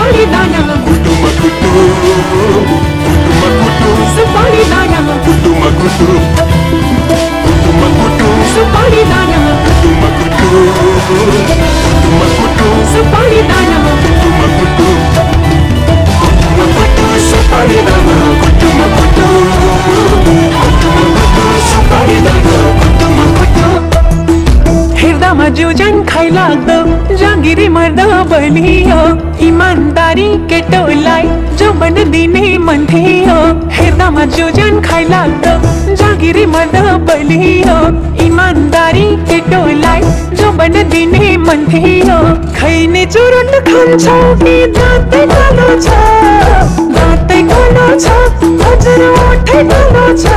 सुपारी दाना कुटुमा कुटु कुटुमा कुटु सुपारी दाना कुटुमा कुटु कुटुमा कुटु सुपारी दाना कुटुमा कुटु कुटुमा कुटु सुपारी दाना कुटुमा कुटु कुटुमा कुटु सुपारी दाना कुटुमा कुटु कुटुमा कुटु सुपारी दाना कुटुमा कुटु हेर्दामा जुजन खाइ लाग्दो जागिरी मर्द बलियो इमानदारी केटोलाई जोबन दिने मन थियो हेर्दामा जुजन खाइ लाग्दो जागिरी मर्द बलियो इमानदारी केटोलाई जोबन दिने मन थियो खैने चुरुन खान्छौ कि दाँतै कालो छ दाँतै कालो छ हजुर ओठै कालो छ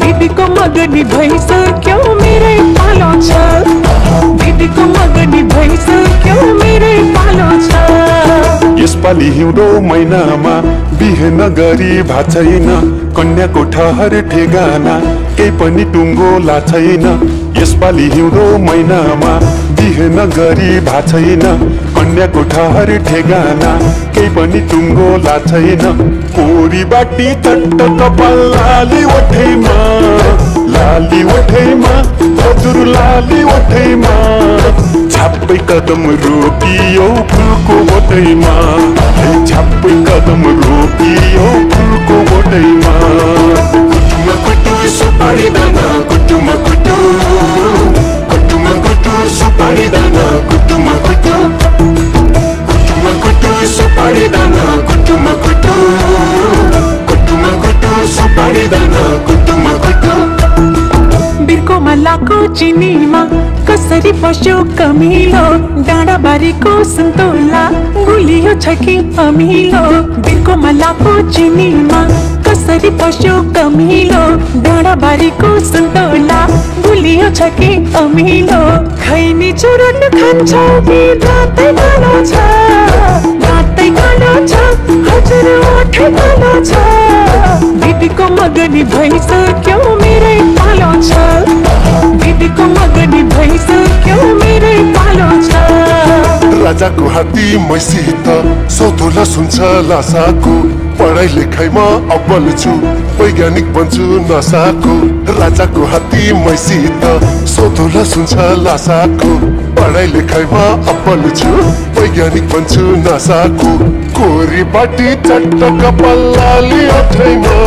दिदीको मगनी भइसक्यो मेरै पालो छ दिदीको मगनी भइसक्यो मेरै पालो छ यसपालि हिउँदो महिनामा बिहे नगरी भात छैन कन्याको ठहर ठेगाना केही पनि टुङ्गो ला छैन यसपालि हिउँदो महिनामा बिहे नगरी भात छैन कन्याको ठहर ठेगाना केही पनि टुङ्गो ला छैन कोरी बाटी चट्ट कपाल लाली ओठैमा हजुर लाली ओठैमा छाप्पै कदम रोकियो फुलको बोटैमा छाप्पै कदम रोकियो फुलको बोटैमा कुटुमा कुटु सुपारी दाना कुटुमा कुटु कुटुमा कुटु सुपारी दाना कुटुमा कुटु कुटुमा कुटु सुपारी दाना कुटुमा कुटु कुटुमा कुटु सुपारी दाना कुटुमा कुटु बिर्को मल्लाको चिनीमा कसरी पस्यो कमिलो डाँडाबारीको सुन्तोला गुलियो छ कि अमिलो बिर्को मल्लाको चिनीमा कसरी पस्यो कमिलो डाँडाबारीको सुन्तोला गुलियो छ कि अमिलो खैनी चुरुन खान्छौ कि दाँतै कालो छ दाँतै कालो छ हजुर ओठै कालो छ दिदीको मगनी भइसक्यो मेरै पालो छ दिदीको मगनी भइसक्यो मेरै पालो छ राजाको हात्ती मैसित सौतोला सुन्छ लासाको पढाइ लेखाइमा अब्बल छु वैज्ञानिक बन्छु नसाको राजाको हात्ती मैसित सौतोला सुन्छ लासाको पढाइ लेखाइमा अब्बल छु वैज्ञानिक बन्छु नसाको कोरी बाटी चट्ट कपाल लाली ओठैमा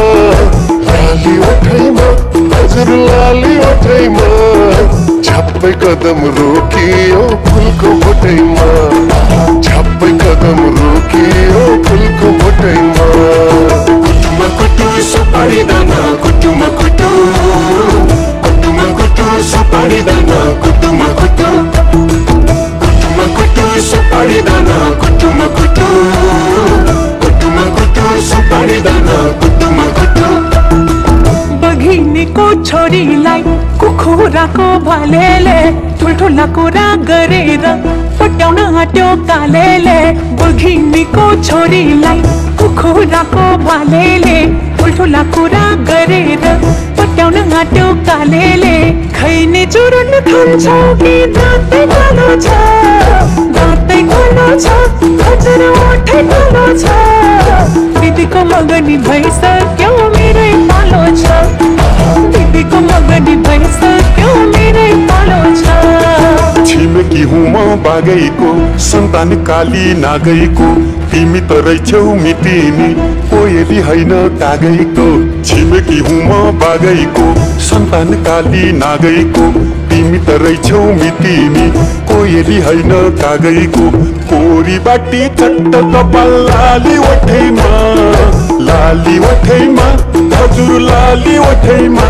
हजुर लाली ओठैमा छाप्पै कदम रोकियो फुलको बोटैमा छाप्पै कदम रोकियो फुलको बोटैमा कुटुमा कुटु सुपारी दाना कुटुमा कुटु कुटुमा कुटु सुपारी दाना कुटुमा कुटु कुटुमा कुटु सुपारी दाना कुटुमा कुटु कुटुमा कुटु सुपारी दाना कुटुमा कुटु बघिनीको छोरीलाई कुखुराको भालेले ठुल्ठुला कुरा गरेर पट्याउन आट्यो कालेले बघिनीको छोरीलाई कुखुराको भालेले ठुल्ठुला कुरा गरेर पट्याउन आट्यो कालेले खैने चुरुन खान्छौ कि दाँतै कालो छ दाँतै कालो छ हजुर ओठै कालो छ दिदीको मगनी भइसक्यो मेरै पालो छ दिदीको मगनी भइसक्यो मेरै पालो छ छिमेकी हुँ म बागैको सन्तान काली नागैको तिमी त रहेछौ मितिनी कोयली होइन कागैको छिमेकी हुँ म बागैको सन्तान काली नागैको तिमी त रहेछौ मितिनी कोयली होइन कागैको कोरी बाटी चट्ट कपाल लाली ओठैमा हजुर लाली ओठैमा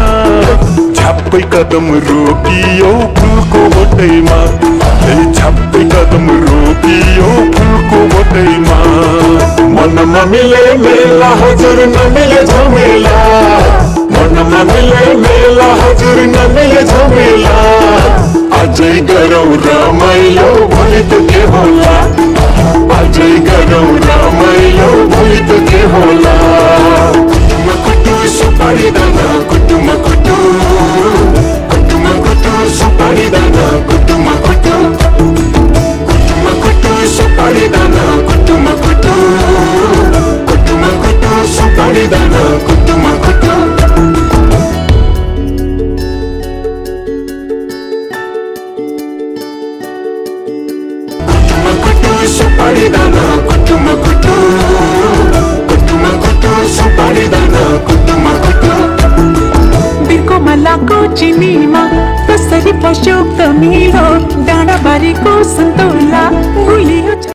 छाप्पै कदम रोकियो फुलको बोटैमा छाप्पै कदम रोकियो फुलको बोटैमा मनमा मिले मेला हजुर नमिले झमेला मनमा मिले मेला हजुर नमिले झमेला अझै गरौँ रमाइलो भोलि त के होला अझै गरौँ रमाइलो भोलि त के होला कुटुमा कुटु सुपारी दाना कुटुमा कुटु कुटुमा कुटु सुपारी दाना कुटुमा कुटु कुटुमा कुटु सुपारी दाना कुटुमा कुटु सुपारी दाना कुटुमा कुटु सुपारी दाना कुटुमा कुटु बिर्को मलाको चिनीमा कसरी पस्यो त मिलो डाँडा बारीको सन्तोला गुलियो